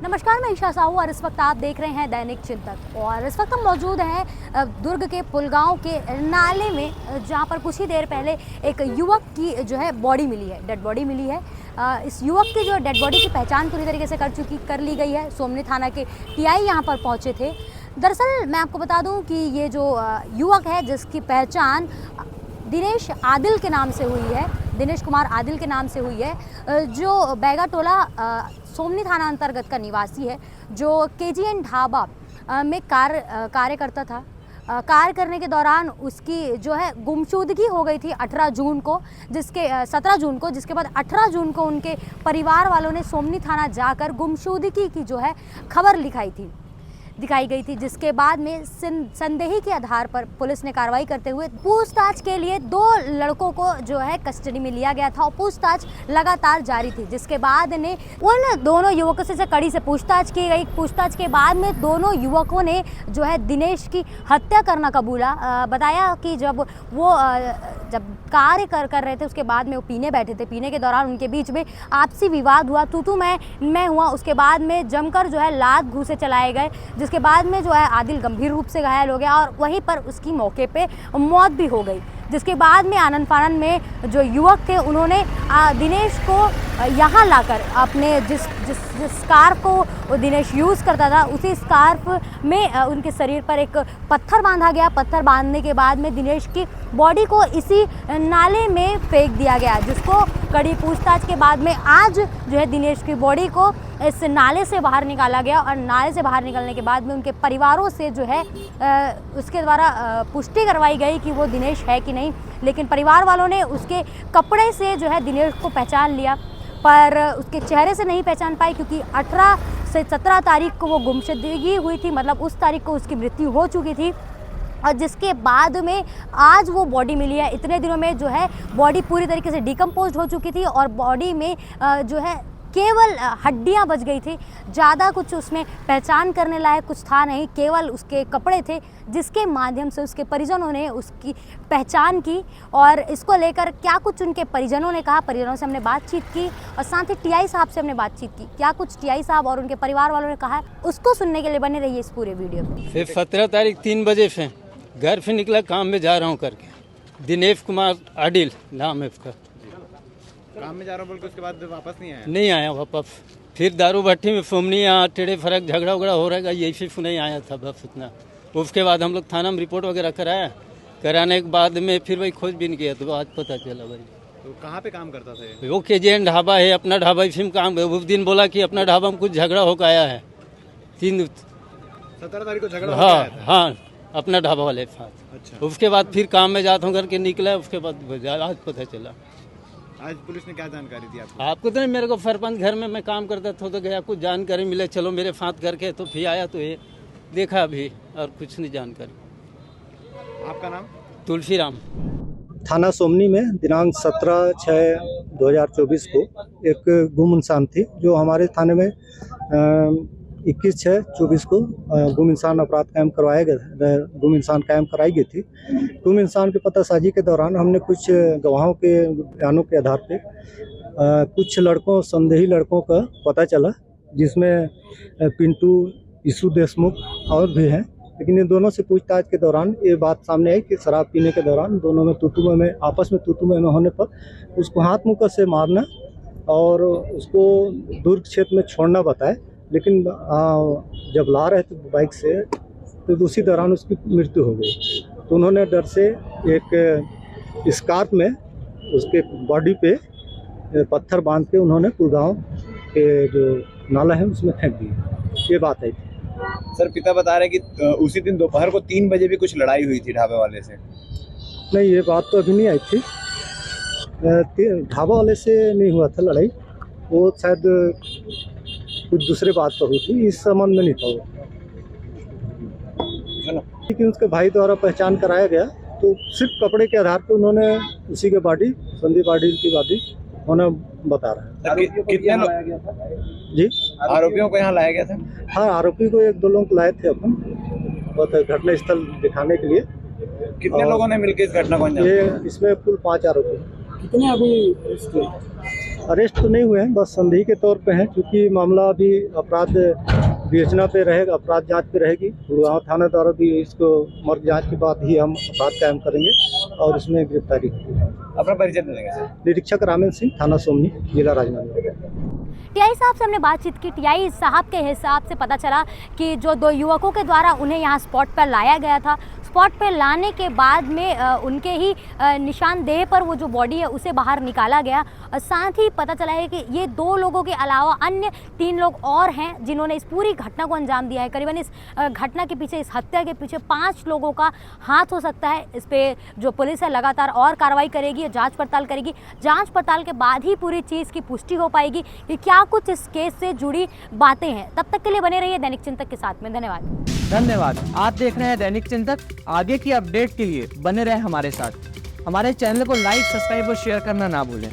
नमस्कार, मैं ईशा साहू और इस वक्त आप देख रहे हैं दैनिक चिंतक। और इस वक्त हम मौजूद हैं दुर्ग के पुलगांव के नाले में, जहां पर कुछ ही देर पहले एक युवक की जो है बॉडी मिली है, डेड बॉडी मिली है। इस युवक की जो डेड बॉडी की पहचान पूरी तरीके से कर ली गई है। सोमनी थाना के टीआई यहां पर पहुंचे थे। दरअसल मैं आपको बता दूं कि ये जो युवक है, जिसकी पहचान दिनेश आदिल के नाम से हुई है, दिनेश कुमार आदिल के नाम से हुई है, जो बैगा टोला सोमनी थाना अंतर्गत का निवासी है, जो KGN ढाबा में कार्य करता था। कार्य करने के दौरान उसकी जो है गुमशुदगी हो गई थी 18 जून को, 17 जून को, जिसके बाद 18 जून को उनके परिवार वालों ने सोमनी थाना जाकर गुमशुदगी की जो है खबर दिखाई गई थी। जिसके बाद में संदेही के आधार पर पुलिस ने कार्रवाई करते हुए पूछताछ के लिए 2 लड़कों को जो है कस्टडी में लिया गया था और पूछताछ लगातार जारी थी। जिसके बाद ने उन दोनों युवकों से कड़ी से पूछताछ की गई। पूछताछ के बाद में दोनों युवकों ने जो है दिनेश की हत्या करना कबूला। बताया कि जब कार्य कर रहे थे, उसके बाद में वो पीने बैठे थे। पीने के दौरान उनके बीच में आपसी विवाद हुआ, तू मैं हुआ। उसके बाद में जमकर जो है लात घूंसे चलाए गए, जिसके बाद में जो है आदिल गंभीर रूप से घायल हो गया और वहीं पर उसकी मौके पे मौत भी हो गई। जिसके बाद में आनन फानन में जो युवक थे, उन्होंने दिनेश को यहाँ लाकर अपने जिस स्कार्फ को दिनेश यूज़ करता था, उसी स्कार्फ में उनके शरीर पर एक पत्थर बांधा गया। पत्थर बांधने के बाद में दिनेश की बॉडी को इसी नाले में फेंक दिया गया, जिसको कड़ी पूछताछ के बाद में आज जो है दिनेश की बॉडी को इस नाले से बाहर निकाला गया। और नाले से बाहर निकलने के बाद में उनके परिवारों से जो है उसके द्वारा पुष्टि करवाई गई कि वो दिनेश है कि नहीं। लेकिन परिवार वालों ने उसके कपड़े से जो है दिनेश को पहचान लिया, पर उसके चेहरे से नहीं पहचान पाई, क्योंकि 18 से 17 तारीख को वो गुमशुदगी हुई थी, मतलब उस तारीख को उसकी मृत्यु हो चुकी थी। और जिसके बाद में आज वो बॉडी मिली है। इतने दिनों में जो है बॉडी पूरी तरीके से डिकम्पोज हो चुकी थी और बॉडी में जो है केवल हड्डियां बच गई थी। ज़्यादा कुछ उसमें पहचान करने लायक कुछ था नहीं, केवल उसके कपड़े थे, जिसके माध्यम से उसके परिजनों ने उसकी पहचान की। और इसको लेकर क्या कुछ उनके परिजनों ने कहा, परिजनों से हमने बातचीत की और साथ ही टीआई साहब से हमने बातचीत की। क्या कुछ टीआई साहब और उनके परिवार वालों ने कहा, उसको सुनने के लिए बने रहिए इस पूरे वीडियो में। फिर 17 तारीख 3 बजे से घर से निकला, काम में जा रहा हूँ करके। दिनेश कुमार आदिल नाम है उसका। काम में जा रहा हूँ बोल के उसके बाद वापस नहीं आया वापस। फिर दारू भट्टी में सोमनी यहाँ टेढ़े फरक झगड़ा उगड़ा हो रहेगा, यही सिर्फ नहीं आया था बस उतना। उसके बाद हम लोग थाना में रिपोर्ट वगैरह कराने के बाद में फिर वही खोजबीन किया तो आज पता चला भाई। तो कहाँ पे काम करता था? वो KGN ढाबा है, अपना ढाबा इसी में काम। उस दिन बोला कि अपना ढाबा में कुछ झगड़ा होकर आया है। 17 तारीख को झगड़ा हाँ, अपना ढाबा वाले के साथ। अच्छा। उसके बाद फिर काम में जाता हूँ करके निकला, उसके बाद आज पता चला। आज पुलिस ने क्या जानकारी दी आपको? आपको तो नहीं, मेरे को सरपंच घर में मैं काम करता था तो गया, कुछ जानकारी मिले, चलो मेरे साथ करके तो फिर आया तो ये देखा अभी, और कुछ नहीं जानकारी। आपका नाम? तुलसीराम। थाना सोमनी में दिनांक 17/6/2024 को एक गुम इंसान थी, जो हमारे थाने में 21/6/24 को गुम इंसान अपराध कायम करवाया गया, गुम इंसान कायम कराई गई थी। गुम इंसान की पतासाजी के दौरान हमने कुछ गवाहों के बयानों के आधार पे कुछ संदेही लड़कों का पता चला, जिसमें पिंटू, ईशु देशमुख और भी हैं। लेकिन इन दोनों से पूछताछ के दौरान ये बात सामने आई कि शराब पीने के दौरान दोनों में आपस में तूतू में होने पर उसको हाथ मुक्का से मारना और उसको दुर्ग क्षेत्र में छोड़ना बताए। लेकिन जब ला रहे थे बाइक से तो उसी दौरान उसकी मृत्यु हो गई। तो उन्होंने डर से एक स्कार्फ में उसके बॉडी पे पत्थर बांध के उन्होंने पुलगांव के जो नाला है उसमें फेंक दिया। ये बात है। सर, पिता बता रहे कि उसी दिन दोपहर को 3 बजे भी कुछ लड़ाई हुई थी ढाबे वाले से। नहीं, ये बात तो अभी नहीं आई थी। ढाबा वाले से नहीं हुआ था लड़ाई, वो शायद कुछ दूसरे बात पर हुई थी, इस संबंध में नहीं था वो। लेकिन उसके भाई द्वारा पहचान कराया गया, तो सिर्फ कपड़े के आधार पर उन्होंने उसी के बॉडी, संदीप आदिल की बॉडी होना बता रहा है। कितने लाया गया था जी? आरोपियों को यहाँ लाया गया था? हाँ, आरोपी को 1-2 लोग लाए थे अपन, घटना स्थल दिखाने के लिए। कितने लोगों ने मिलकर इस घटना को अंजाम दिया? ये इसमें कुल 5 आरोपी। कितने अभी अरेस्ट हुए? अरेस्ट तो नहीं हुए हैं, बस संदेही के तौर पे हैं, क्योंकि मामला अभी अपराध विवेचना पे रहेगा, अपराध जांच पे रहेगी। गुड़गांव थाना द्वारा भी इसको मर्ग जांच के बाद ही हम अपराध कायम करेंगे और इसमें गिरफ्तारी होगी। अपना परिचय देंगे सर। निरीक्षक रामेंद्र सिंह, थाना सोमनी, जिला राजनांदगांव। टीआई साहब से हमने बातचीत की। टीआई साहब के हिसाब से पता चला कि जो 2 युवकों के द्वारा उन्हें यहाँ स्पॉट पर लाया गया था, स्पॉट पर लाने के बाद में उनके ही निशानदेह पर वो जो बॉडी है उसे बाहर निकाला गया। साथ ही पता चला है कि ये 2 लोगों के अलावा अन्य 3 लोग और हैं जिन्होंने इस पूरी घटना को अंजाम दिया है। करीबन इस घटना के पीछे, इस हत्या के पीछे 5 लोगों का हाथ हो सकता है। इस पर जो पुलिस है लगातार और कार्रवाई करेगी, जाँच पड़ताल करेगी। जाँच पड़ताल के बाद ही पूरी चीज़ की पुष्टि हो पाएगी कि क्या कुछ इस केस से जुड़ी बातें हैं। तब तक के लिए बने रहिए दैनिक चिंतक के साथ में। धन्यवाद। आप देख रहे हैं दैनिक चिंतक। आगे की अपडेट के लिए बने रहे हमारे साथ। हमारे चैनल को लाइक, सब्सक्राइब और शेयर करना ना भूलें।